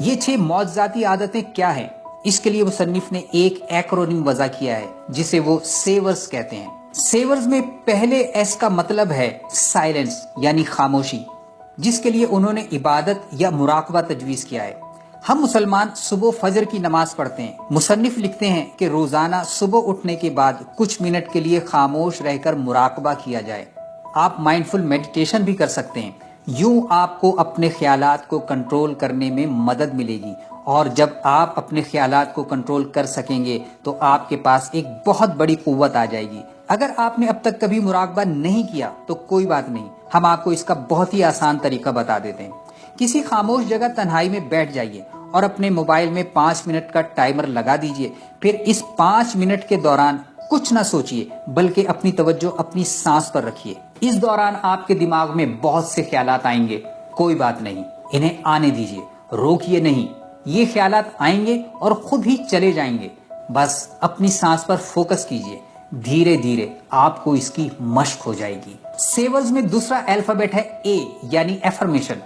یہ 6 معجزاتی عادتیں کیا ہیں؟ اس کے لیے مصنف نے ایک ایکرونیم وضع کیا ہے جسے وہ سیورز کہتے ہیں۔ سیورز میں پہلے ایس کا مطلب ہے سائلنس یعنی خاموشی، جس کے لیے انہوں نے عبادت یا مراقبہ تجویز کیا ہے۔ ہم مسلمان صبح فجر کی نماز پڑھتے ہیں۔ مصنف لکھتے ہیں کہ روزانہ صبح اٹھنے کے بعد کچھ منٹ کے لیے خاموش رہ کر مراقبہ کیا جائے۔ آپ مائنڈفل میڈیٹیشن بھی کر سکتے ہیں۔ یوں آپ کو اپنے خیالات کو کنٹرول کرنے میں مدد ملے گی، اور جب آپ اپنے خیالات کو کنٹرول کر سکیں گے تو آپ کے پاس ایک بہت بڑی قوت آ جائے گی۔ اگر آپ نے اب تک کبھی مراقبہ نہیں کیا تو کوئی بات نہیں، ہم آپ کو اس کا بہت ہی آسان طریقہ بتا دیتے ہیں۔ کسی خاموش جگہ تنہائی میں بیٹھ جائیے اور اپنے موبائل میں 5 منٹ کا ٹائمر لگا دیجئے۔ پھر اس 5 منٹ کے دوران کچھ نہ سوچئے بلکہ اپنی توجہ اپنی سانس پر رکھیے۔ اس دوران آپ کے دماغ میں بہت سے خیالات آئیں گے، کوئی بات نہیں، انہیں آنے دیجئے، روکیے نہیں۔ یہ خیالات آئیں گے اور خود ہی چلے جائیں گے، بس اپنی سانس پر فوکس کیجئے۔ دھیرے دھیرے آپ کو اس کی مشق ہو جائے گی۔ سیورز میں دوسرا الفابیٹ ہے اے یعنی ایفرمیشن۔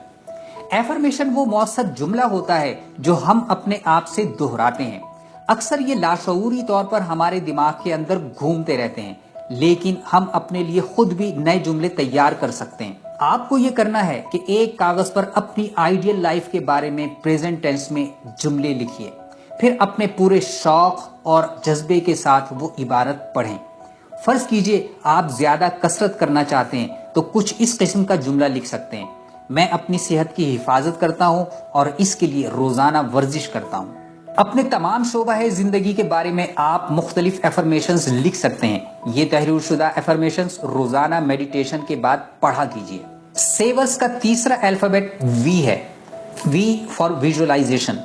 ایفرمیشن وہ مؤثر جملہ ہوتا ہے جو ہم اپنے آپ سے دہراتے ہیں۔ اکثر یہ لاشعوری طور پر ہمارے دماغ کے اندر گھومتے رہتے ہیں، لیکن ہم اپنے لیے خود بھی نئے جملے تیار کر سکتے ہیں۔ آپ کو یہ کرنا ہے کہ ایک کاغذ پر اپنی آئیڈیل لائف کے بارے میں پریزنٹ ٹینس میں جملے لکھیے، پھر اپنے پورے شوق اور جذبے کے ساتھ وہ عبارت پڑھیں۔ فرض کیجئے آپ زیادہ کثرت کرنا چاہتے ہیں تو کچھ اس قسم کا جملہ لکھ سکتے ہیں: میں اپنی صحت کی حفاظت کرتا ہوں اور اس کے لیے روزانہ ورزش کرتا ہوں۔ اپنے تمام شعبہ زندگی کے بارے میں آپ مختلف ایفرمیشنز لکھ سکتے ہیں۔ یہ تحریر شدہ ایفرمیشنز روزانہ میڈیٹیشن کے بعد پڑھا کیجیے۔ سیورز کا تیسرا الفابیٹ وی ہے، وی فار ویژولائزیشن۔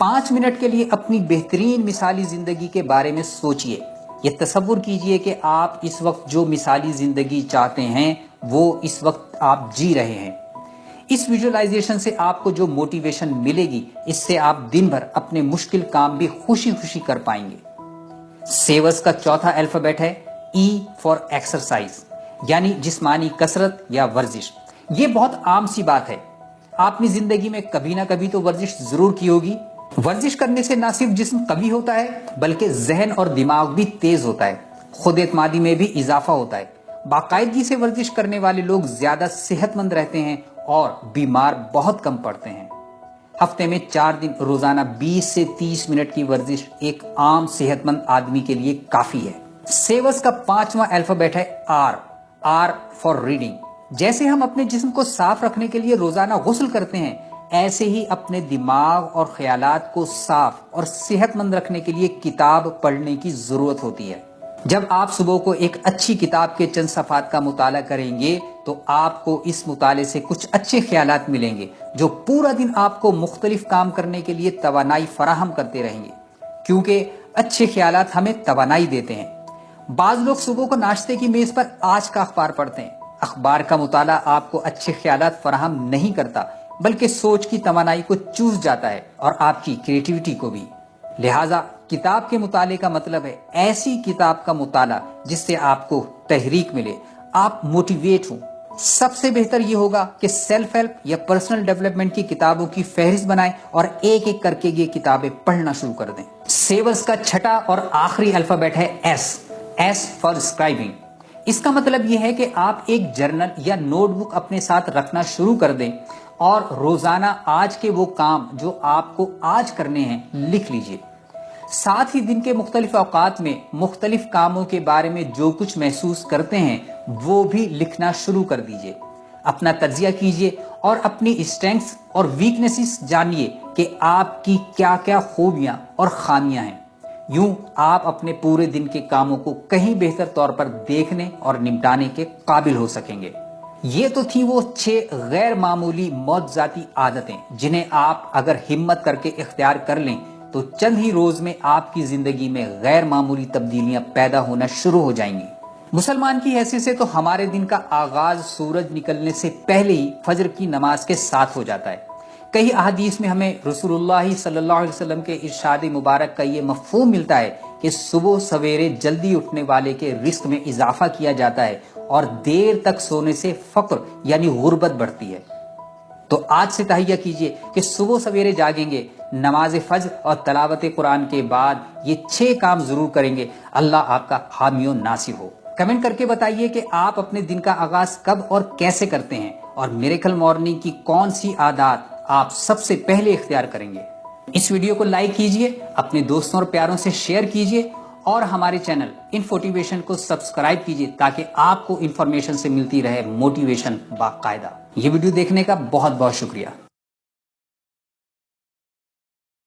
5 منٹ کے لیے اپنی بہترین مثالی زندگی کے بارے میں سوچئے۔ یہ تصور کیجئے کہ آپ اس وقت جو مثالی زندگی چاہتے ہیں وہ اس وقت آپ جی رہے ہیں۔ اس ویژولائزیشن سے آپ کو جو موٹیویشن ملے گی، اس سے آپ دن بھر اپنے مشکل کام بھی خوشی خوشی کر پائیں گے۔ سیورز کا چوتھا الفابیٹ ہے ای فار ایکسرسائز یعنی جسمانی کسرت یا ورزش۔ یہ بہت عام سی بات ہے، آپ نے زندگی میں کبھی نہ کبھی تو ورزش ضرور کی ہوگی۔ ورزش کرنے سے نہ صرف جسم قوی ہوتا ہے بلکہ ذہن اور دماغ بھی تیز ہوتا ہے، خود اعتمادی میں بھی اضافہ ہوتا ہے۔ باقاعدگی سے ورزش کرنے والے لوگ زیادہ صحت مند رہتے ہیں اور بیمار بہت کم پڑتے ہیں۔ ہفتے میں 4 دن روزانہ 20 سے 30 منٹ کی ورزش ایک عام صحت مند آدمی کے لیے کافی ہے۔ سیورز کا 5واں الفابیٹ ہے آر، آر فار ریڈنگ۔ جیسے ہم اپنے جسم کو صاف رکھنے کے لیے روزانہ غسل کرتے ہیں، ایسے ہی اپنے دماغ اور خیالات کو صاف اور صحت مند رکھنے کے لیے کتاب پڑھنے کی ضرورت ہوتی ہے۔ جب آپ صبح کو ایک اچھی کتاب کے چند صفحات کا مطالعہ کریں گے تو آپ کو اس مطالعے سے کچھ اچھے خیالات ملیں گے جو پورا دن آپ کو مختلف کام کرنے کے لیے توانائی فراہم کرتے رہیں گے، کیونکہ اچھے خیالات ہمیں توانائی دیتے ہیں۔ بعض لوگ صبح کو ناشتے کی میز پر آج کا اخبار پڑھتے ہیں۔ اخبار کا مطالعہ آپ کو اچھے خیالات فراہم نہیں کرتا بلکہ سوچ کی توانائی کو چوس جاتا ہے اور آپ کی کریٹیوٹی کو بھی۔ لہٰذا کتاب کے مطالعے کا مطلب ہے ایسی کتاب کا مطالعہ جس سے آپ کو تحریک ملے، آپ موٹیویٹ ہوں۔ سب سے بہتر یہ ہوگا کہ سیلف ہیلپ یا پرسنل ڈیولپمنٹ کی کتابوں کی فہرست بنائیں اور ایک ایک کر کے یہ کتابیں پڑھنا شروع کر دیں۔ سیورز کا چھٹا اور آخری الفابیٹ ہے ایس، ایس فار اسکرائبنگ۔ اس کا مطلب یہ ہے کہ آپ ایک جرنل یا نوٹ بک اپنے ساتھ رکھنا شروع کر دیں اور روزانہ آج کے وہ کام جو آپ کو آج کرنے ہیں لکھ لیجئے۔ ساتھ ہی دن کے مختلف اوقات میں مختلف کاموں کے بارے میں جو کچھ محسوس کرتے ہیں وہ بھی لکھنا شروع کر دیجئے۔ اپنا تجزیہ کیجئے اور اپنی اسٹرینگث اور ویکنیسز جانیے کہ آپ کی کیا کیا خوبیاں اور خامیاں ہیں۔ یوں آپ اپنے پورے دن کے کاموں کو کہیں بہتر طور پر دیکھنے اور نمٹانے کے قابل ہو سکیں گے۔ یہ تو تھی وہ 6 غیر معمولی معجزاتی عادتیں جنہیں آپ اگر ہمت کر کے اختیار کر لیں تو چند ہی روز میں آپ کی زندگی میں غیر معمولی تبدیلیاں پیدا ہونا شروع ہو جائیں گی۔ مسلمان کی حیثیت سے تو ہمارے دن کا آغاز سورج نکلنے سے پہلے ہی فجر کی نماز کے ساتھ ہو جاتا ہے۔ کئی احادیث میں ہمیں رسول اللہ صلی اللہ علیہ وسلم کے ارشاد مبارک کا یہ مفہوم ملتا ہے کہ صبح سویرے جلدی اٹھنے والے کے رزق میں اضافہ کیا جاتا ہے اور دیر تک سونے سے فقر یعنی غربت بڑھتی ہے۔ تو آج سے تہیہ کیجئے کہ صبح سویرے جاگیں گے، نماز فجر اور تلاوت قرآن کے بعد یہ 6 کام ضرور کریں گے، اللہ آپ کا حامی و ناصر ہو۔ کمنٹ کر کے بتائیے کہ آپ اپنے دن کا آغاز کب اور کیسے کرتے ہیں، اور میریکل مارننگ کی کون سی عادات آپ سب سے پہلے اختیار کریں گے۔ اس ویڈیو کو لائک کیجئے، اپنے دوستوں اور پیاروں سے شیئر کیجئے، اور ہمارے چینل انفوٹیویشن کو سبسکرائب کیجئے تاکہ آپ کو انفارمیشن سے ملتی رہے موٹیویشن باقاعدہ۔ یہ ویڈیو دیکھنے کا بہت بہت شکریہ۔